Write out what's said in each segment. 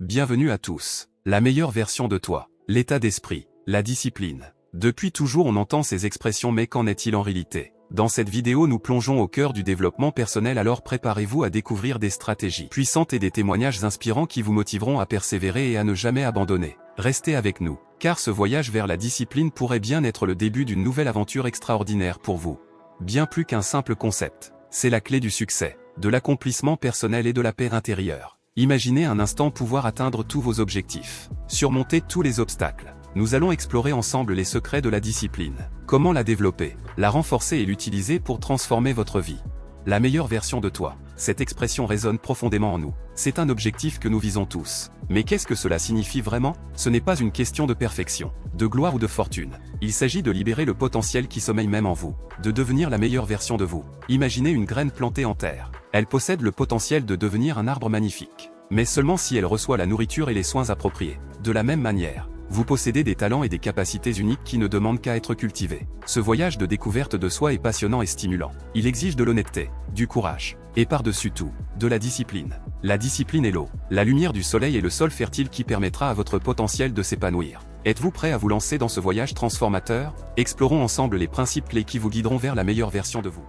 Bienvenue à tous. La meilleure version de toi. L'état d'esprit. La discipline. Depuis toujours on entend ces expressions, mais qu'en est-il en réalité? Dans cette vidéo nous plongeons au cœur du développement personnel, alors préparez-vous à découvrir des stratégies puissantes et des témoignages inspirants qui vous motiveront à persévérer et à ne jamais abandonner. Restez avec nous, car ce voyage vers la discipline pourrait bien être le début d'une nouvelle aventure extraordinaire pour vous. Bien plus qu'un simple concept, c'est la clé du succès, de l'accomplissement personnel et de la paix intérieure. Imaginez un instant pouvoir atteindre tous vos objectifs, surmonter tous les obstacles. Nous allons explorer ensemble les secrets de la discipline. Comment la développer, la renforcer et l'utiliser pour transformer votre vie. La meilleure version de toi. Cette expression résonne profondément en nous. C'est un objectif que nous visons tous. Mais qu'est-ce que cela signifie vraiment? Ce n'est pas une question de perfection, de gloire ou de fortune. Il s'agit de libérer le potentiel qui sommeille même en vous, de devenir la meilleure version de vous. Imaginez une graine plantée en terre. Elle possède le potentiel de devenir un arbre magnifique. Mais seulement si elle reçoit la nourriture et les soins appropriés. De la même manière, vous possédez des talents et des capacités uniques qui ne demandent qu'à être cultivés. Ce voyage de découverte de soi est passionnant et stimulant. Il exige de l'honnêteté, du courage, et par-dessus tout, de la discipline. La discipline est l'eau, la lumière du soleil et le sol fertile qui permettra à votre potentiel de s'épanouir. Êtes-vous prêt à vous lancer dans ce voyage transformateur? Explorons ensemble les principes clés qui vous guideront vers la meilleure version de vous.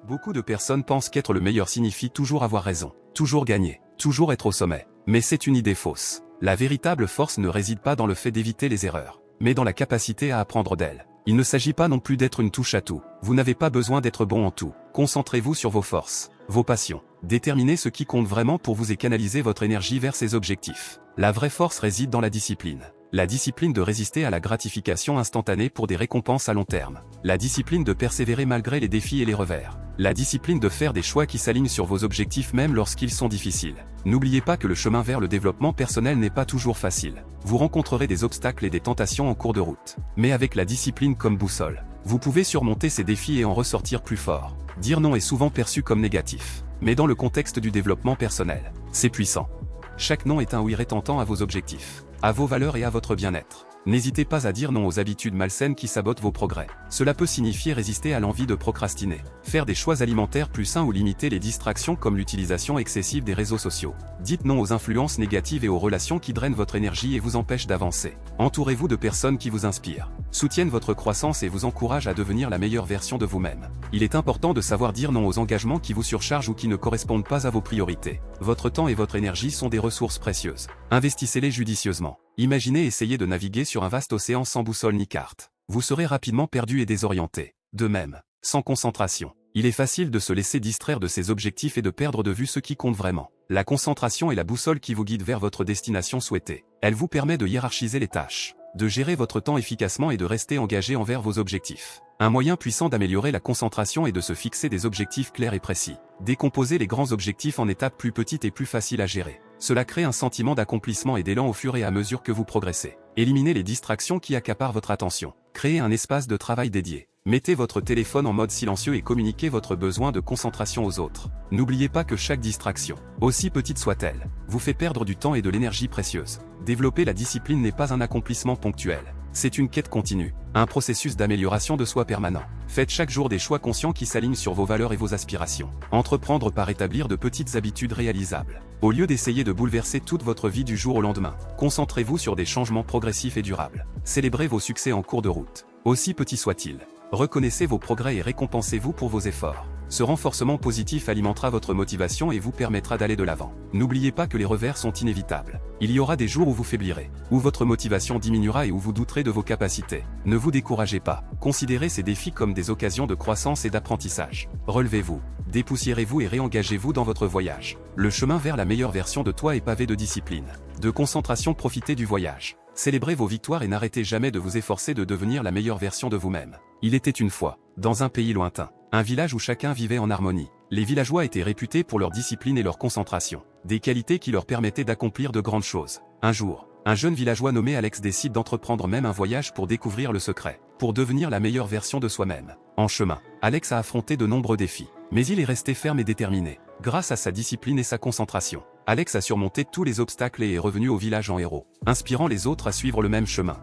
Beaucoup de personnes pensent qu'être le meilleur signifie toujours avoir raison, toujours gagner, toujours être au sommet. Mais c'est une idée fausse. La véritable force ne réside pas dans le fait d'éviter les erreurs, mais dans la capacité à apprendre d'elles. Il ne s'agit pas non plus d'être une touche-à-tout. Vous n'avez pas besoin d'être bon en tout. Concentrez-vous sur vos forces, vos passions. Déterminez ce qui compte vraiment pour vous et canalisez votre énergie vers ces objectifs. La vraie force réside dans la discipline. La discipline de résister à la gratification instantanée pour des récompenses à long terme. La discipline de persévérer malgré les défis et les revers. La discipline de faire des choix qui s'alignent sur vos objectifs même lorsqu'ils sont difficiles. N'oubliez pas que le chemin vers le développement personnel n'est pas toujours facile. Vous rencontrerez des obstacles et des tentations en cours de route. Mais avec la discipline comme boussole, vous pouvez surmonter ces défis et en ressortir plus fort. Dire non est souvent perçu comme négatif. Mais dans le contexte du développement personnel, c'est puissant. Chaque non est un oui rétentant à vos objectifs, à vos valeurs et à votre bien-être. N'hésitez pas à dire non aux habitudes malsaines qui sabotent vos progrès. Cela peut signifier résister à l'envie de procrastiner, faire des choix alimentaires plus sains ou limiter les distractions comme l'utilisation excessive des réseaux sociaux. Dites non aux influences négatives et aux relations qui drainent votre énergie et vous empêchent d'avancer. Entourez-vous de personnes qui vous inspirent, soutiennent votre croissance et vous encouragent à devenir la meilleure version de vous-même. Il est important de savoir dire non aux engagements qui vous surchargent ou qui ne correspondent pas à vos priorités. Votre temps et votre énergie sont des ressources précieuses. Investissez-les judicieusement. Imaginez essayer de naviguer sur un vaste océan sans boussole ni carte. Vous serez rapidement perdu et désorienté. De même, sans concentration, il est facile de se laisser distraire de ses objectifs et de perdre de vue ce qui compte vraiment. La concentration est la boussole qui vous guide vers votre destination souhaitée. Elle vous permet de hiérarchiser les tâches, de gérer votre temps efficacement et de rester engagé envers vos objectifs. Un moyen puissant d'améliorer la concentration est de se fixer des objectifs clairs et précis. Décomposer les grands objectifs en étapes plus petites et plus faciles à gérer. Cela crée un sentiment d'accomplissement et d'élan au fur et à mesure que vous progressez. Éliminez les distractions qui accaparent votre attention. Créez un espace de travail dédié. Mettez votre téléphone en mode silencieux et communiquez votre besoin de concentration aux autres. N'oubliez pas que chaque distraction, aussi petite soit-elle, vous fait perdre du temps et de l'énergie précieuse. Développer la discipline n'est pas un accomplissement ponctuel. C'est une quête continue, un processus d'amélioration de soi permanent. Faites chaque jour des choix conscients qui s'alignent sur vos valeurs et vos aspirations. Entreprendre par établir de petites habitudes réalisables. Au lieu d'essayer de bouleverser toute votre vie du jour au lendemain, concentrez-vous sur des changements progressifs et durables. Célébrez vos succès en cours de route, aussi petits soient-ils. Reconnaissez vos progrès et récompensez-vous pour vos efforts. Ce renforcement positif alimentera votre motivation et vous permettra d'aller de l'avant. N'oubliez pas que les revers sont inévitables. Il y aura des jours où vous faiblirez, où votre motivation diminuera et où vous douterez de vos capacités. Ne vous découragez pas. Considérez ces défis comme des occasions de croissance et d'apprentissage. Relevez-vous, dépoussiérez-vous et réengagez-vous dans votre voyage. Le chemin vers la meilleure version de toi est pavé de discipline, de concentration. Profitez du voyage. Célébrez vos victoires et n'arrêtez jamais de vous efforcer de devenir la meilleure version de vous-même. Il était une fois, dans un pays lointain, un village où chacun vivait en harmonie. Les villageois étaient réputés pour leur discipline et leur concentration, des qualités qui leur permettaient d'accomplir de grandes choses. Un jour, un jeune villageois nommé Alex décide d'entreprendre même un voyage pour découvrir le secret, pour devenir la meilleure version de soi-même. En chemin, Alex a affronté de nombreux défis, mais il est resté ferme et déterminé. Grâce à sa discipline et sa concentration, Alex a surmonté tous les obstacles et est revenu au village en héros, inspirant les autres à suivre le même chemin.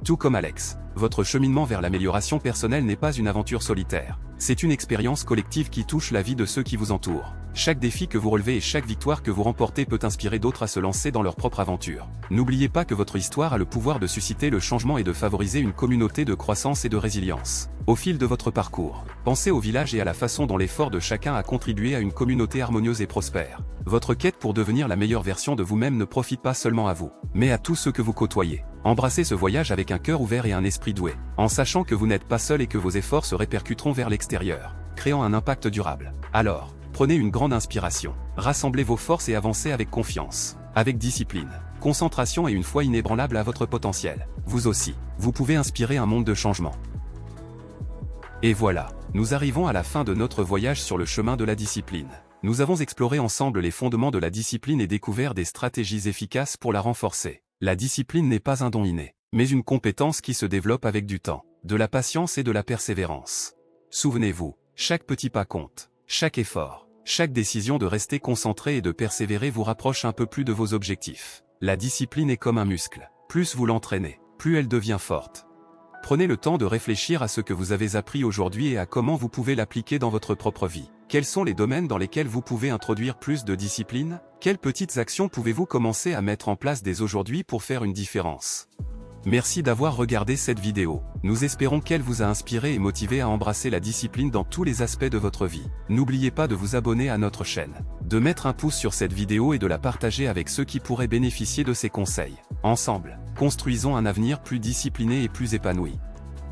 Tout comme Alex, votre cheminement vers l'amélioration personnelle n'est pas une aventure solitaire. C'est une expérience collective qui touche la vie de ceux qui vous entourent. Chaque défi que vous relevez et chaque victoire que vous remportez peut inspirer d'autres à se lancer dans leur propre aventure. N'oubliez pas que votre histoire a le pouvoir de susciter le changement et de favoriser une communauté de croissance et de résilience. Au fil de votre parcours, pensez au village et à la façon dont l'effort de chacun a contribué à une communauté harmonieuse et prospère. Votre quête pour devenir la meilleure version de vous-même ne profite pas seulement à vous, mais à tous ceux que vous côtoyez. Embrassez ce voyage avec un cœur ouvert et un esprit doué, en sachant que vous n'êtes pas seul et que vos efforts se répercuteront vers l'extérieur, créant un impact durable. Alors, prenez une grande inspiration, rassemblez vos forces et avancez avec confiance, avec discipline, concentration et une foi inébranlable à votre potentiel. Vous aussi, vous pouvez inspirer un monde de changement. Et voilà, nous arrivons à la fin de notre voyage sur le chemin de la discipline. Nous avons exploré ensemble les fondements de la discipline et découvert des stratégies efficaces pour la renforcer. La discipline n'est pas un don inné, mais une compétence qui se développe avec du temps, de la patience et de la persévérance. Souvenez-vous, chaque petit pas compte, chaque effort, chaque décision de rester concentré et de persévérer vous rapproche un peu plus de vos objectifs. La discipline est comme un muscle. Plus vous l'entraînez, plus elle devient forte. Prenez le temps de réfléchir à ce que vous avez appris aujourd'hui et à comment vous pouvez l'appliquer dans votre propre vie. Quels sont les domaines dans lesquels vous pouvez introduire plus de discipline? Quelles petites actions pouvez-vous commencer à mettre en place dès aujourd'hui pour faire une différence? Merci d'avoir regardé cette vidéo. Nous espérons qu'elle vous a inspiré et motivé à embrasser la discipline dans tous les aspects de votre vie. N'oubliez pas de vous abonner à notre chaîne, de mettre un pouce sur cette vidéo et de la partager avec ceux qui pourraient bénéficier de ces conseils. Ensemble, construisons un avenir plus discipliné et plus épanoui.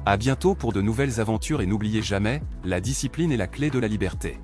À bientôt pour de nouvelles aventures et n'oubliez jamais, la discipline est la clé de la liberté.